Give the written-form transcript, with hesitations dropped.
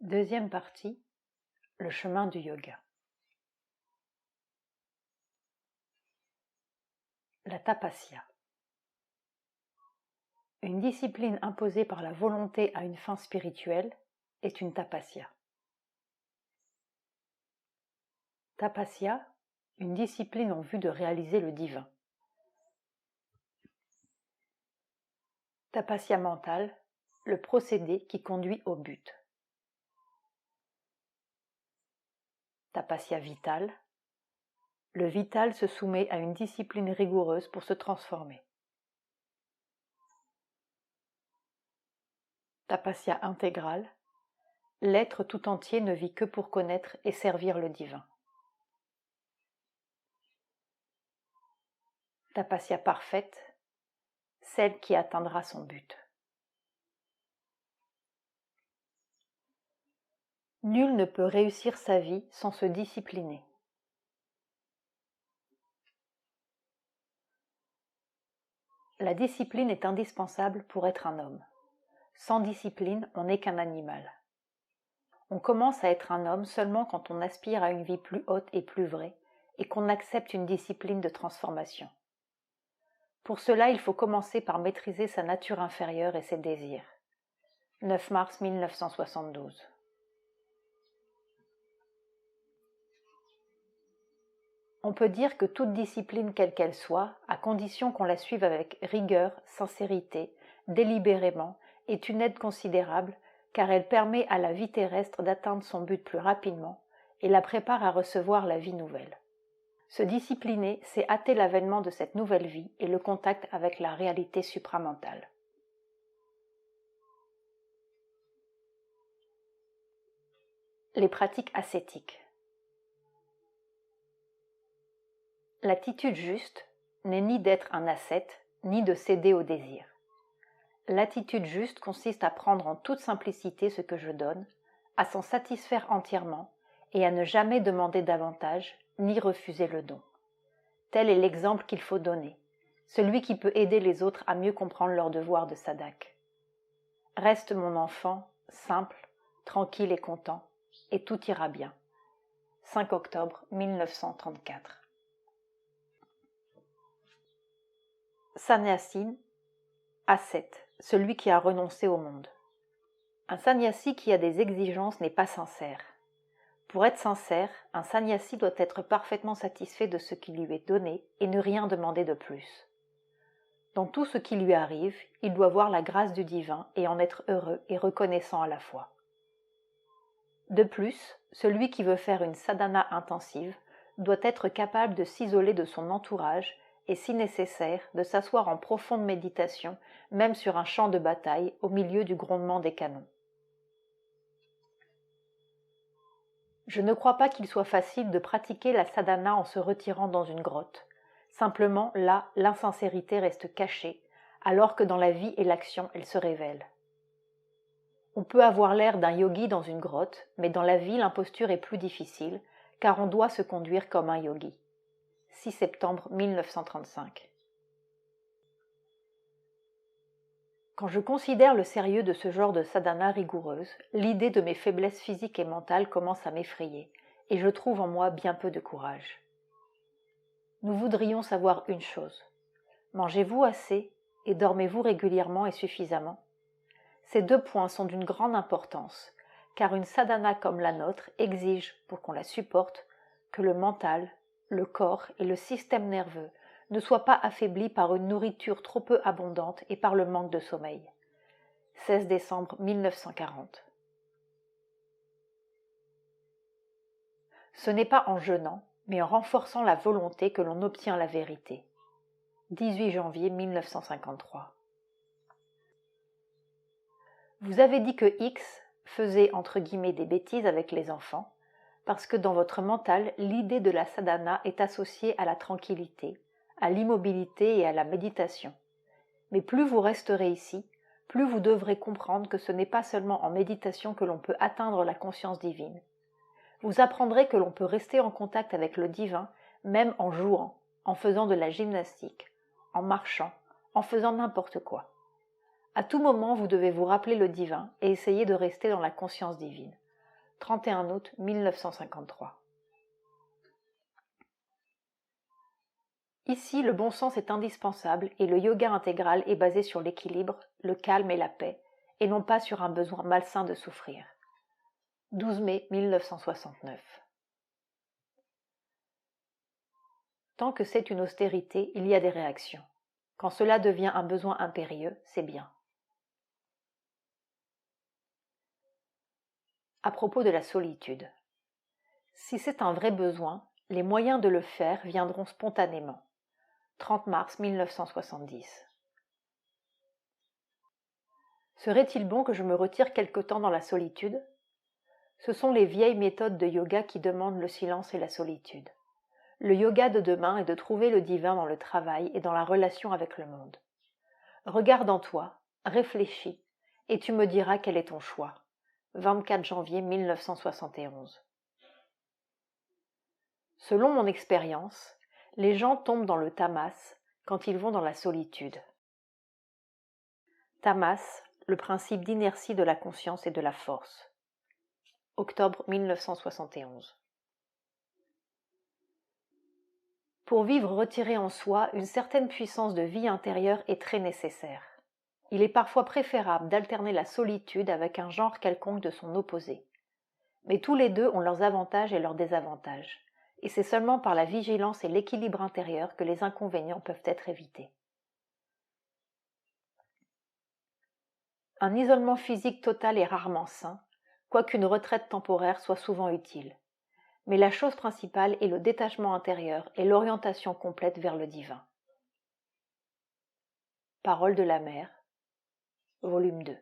Deuxième partie, le chemin du yoga. La tapasya. Une discipline imposée par la volonté à une fin spirituelle est une tapasya. Tapasya, une discipline en vue de réaliser le divin. Tapasya mentale, le procédé qui conduit au but. Tapasya vitale, le vital se soumet à une discipline rigoureuse pour se transformer. Tapasya intégrale, l'être tout entier ne vit que pour connaître et servir le divin. Tapasya parfaite, celle qui atteindra son but. Nul ne peut réussir sa vie sans se discipliner. La discipline est indispensable pour être un homme. Sans discipline, on n'est qu'un animal. On commence à être un homme seulement quand on aspire à une vie plus haute et plus vraie, et qu'on accepte une discipline de transformation. Pour cela, il faut commencer par maîtriser sa nature inférieure et ses désirs. 9 mars 1972. On peut dire que toute discipline quelle qu'elle soit, à condition qu'on la suive avec rigueur, sincérité, délibérément, est une aide considérable car elle permet à la vie terrestre d'atteindre son but plus rapidement et la prépare à recevoir la vie nouvelle. Se discipliner, c'est hâter l'avènement de cette nouvelle vie et le contact avec la réalité supramentale. Les pratiques ascétiques. L'attitude juste n'est ni d'être un ascète, ni de céder au désir. L'attitude juste consiste à prendre en toute simplicité ce que je donne, à s'en satisfaire entièrement et à ne jamais demander davantage, ni refuser le don. Tel est l'exemple qu'il faut donner, celui qui peut aider les autres à mieux comprendre leur devoir de sadhak. Reste mon enfant, simple, tranquille et content, et tout ira bien. 5 octobre 1934. Sannyasine, ascète, celui qui a renoncé au monde. Un sannyasi qui a des exigences n'est pas sincère. Pour être sincère, un sannyasi doit être parfaitement satisfait de ce qui lui est donné et ne rien demander de plus. Dans tout ce qui lui arrive, il doit voir la grâce du divin et en être heureux et reconnaissant à la fois. De plus, celui qui veut faire une sadhana intensive doit être capable de s'isoler de son entourage et, si nécessaire, de s'asseoir en profonde méditation, même sur un champ de bataille, au milieu du grondement des canons. Je ne crois pas qu'il soit facile de pratiquer la sadhana en se retirant dans une grotte. Simplement, là, l'insincérité reste cachée, alors que dans la vie et l'action, elle se révèle. On peut avoir l'air d'un yogi dans une grotte, mais dans la vie, l'imposture est plus difficile, car on doit se conduire comme un yogi. 6 septembre 1935. Quand je considère le sérieux de ce genre de sadhana rigoureuse, l'idée de mes faiblesses physiques et mentales commence à m'effrayer, et je trouve en moi bien peu de courage. Nous voudrions savoir une chose. Mangez-vous assez et dormez-vous régulièrement et suffisamment? Ces 2 points sont d'une grande importance, car une sadhana comme la nôtre exige, pour qu'on la supporte, que le mental, le corps et le système nerveux ne soient pas affaiblis par une nourriture trop peu abondante et par le manque de sommeil. 16 décembre 1940. Ce n'est pas en jeûnant, mais en renforçant la volonté que l'on obtient la vérité. 18 janvier 1953. Vous avez dit que X faisait entre guillemets des bêtises avec les enfants, parce que dans votre mental, l'idée de la sadhana est associée à la tranquillité, à l'immobilité et à la méditation. Mais plus vous resterez ici, plus vous devrez comprendre que ce n'est pas seulement en méditation que l'on peut atteindre la conscience divine. Vous apprendrez que l'on peut rester en contact avec le divin, même en jouant, en faisant de la gymnastique, en marchant, en faisant n'importe quoi. À tout moment, vous devez vous rappeler le divin et essayer de rester dans la conscience divine. 31 août 1953. Ici, le bon sens est indispensable et le yoga intégral est basé sur l'équilibre, le calme et la paix, et non pas sur un besoin malsain de souffrir. 12 mai 1969. Tant que c'est une austérité, il y a des réactions. Quand cela devient un besoin impérieux, c'est bien. À propos de la solitude. Si c'est un vrai besoin, les moyens de le faire viendront spontanément. 30 mars 1970. Serait-il bon que je me retire quelque temps dans la solitude ? Ce sont les vieilles méthodes de yoga qui demandent le silence et la solitude. Le yoga de demain est de trouver le divin dans le travail et dans la relation avec le monde. Regarde en toi, réfléchis, et tu me diras quel est ton choix. 24 janvier 1971. Selon mon expérience, les gens tombent dans le tamas quand ils vont dans la solitude. Tamas, le principe d'inertie de la conscience et de la force. Octobre 1971. Pour vivre retiré en soi, une certaine puissance de vie intérieure est très nécessaire. Il est parfois préférable d'alterner la solitude avec un genre quelconque de son opposé. Mais tous les deux ont leurs avantages et leurs désavantages, et c'est seulement par la vigilance et l'équilibre intérieur que les inconvénients peuvent être évités. Un isolement physique total est rarement sain, quoiqu'une retraite temporaire soit souvent utile. Mais la chose principale est le détachement intérieur et l'orientation complète vers le divin. Paroles de la Mère, volume 2.